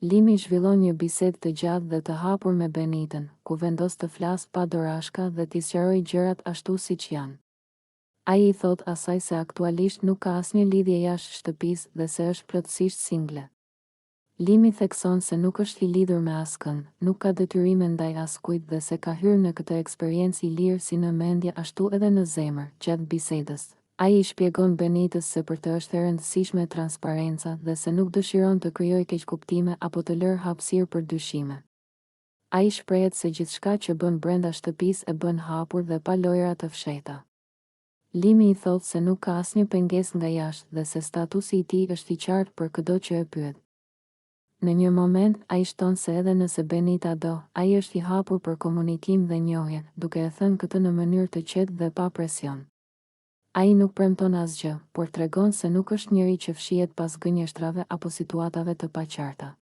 Limi zhvillon një bisedë të gjatë dhe të hapur me Benitën, ku vendos të flasë pa dorashka dhe t'i sqarojë gjërat ashtu siç janë. Ai I thot asaj se aktualisht nuk ka asnjë lidhje jashtë shtëpisë dhe se është plotësisht single. Limi thekson se nuk është I lidhur me askënd, nuk ka detyrime ndaj askujt dhe se ka hyrë në këtë eksperiencë I lirë si në mendje ashtu edhe në zemër, gjatë bisedës. Ai I shpjegon Benitës se për të është e rëndësishme transparenca dhe se nuk dëshiron të krijojë keqkuptime apo të lërë hapësirë për dyshime. Ai shprehet se gjithçka që bën brenda shtëpisë e bën hapur dhe pa lojra të fshehta. Limi I thotë se nuk ka asnjë pengesë nga jashtë dhe se statusi I tij është I qartë për çdo që e pyet. Në një moment, ai shton se edhe nëse Benita do, ai është I hapur për komunikim dhe njohje, duke e thënë këtë në mënyrë të qetë dhe pa presion. Ai nuk premton asgjë, por tregon se nuk është njeri që fshihet pas gënjeshtrave apo situatave të paqarta.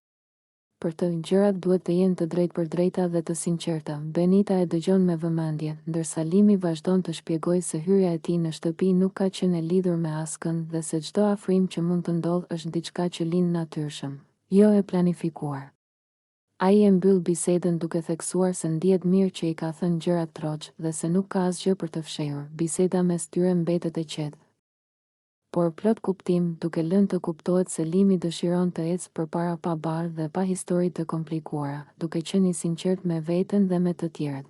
Për të, gjërat duhet të jenë të drejtpërdrejta dhe të sinqerta. Benita e dëgjon me vëmendje, ndërsa Limi vazhdon të shpjegojë se hyrja e tij në shtëpi nuk ka qenë e lidhur me askënd dhe se çdo afrim që mund të ndodhë është diçka që lind natyrshëm, jo e planifikuar. Ai e mbyll bisedën duke theksuar se ndihet mirë që I ka thënë gjërat troç dhe se nuk ka asgjë për të fshehur. Biseda mes tyre mbetet e qetë, por plot kuptim, duke lënë të kuptohet se Limi dëshiron të ecë përpara pa barë dhe pa histori të komplikuara, duke qenë I sinqert me veten dhe me të tjerët.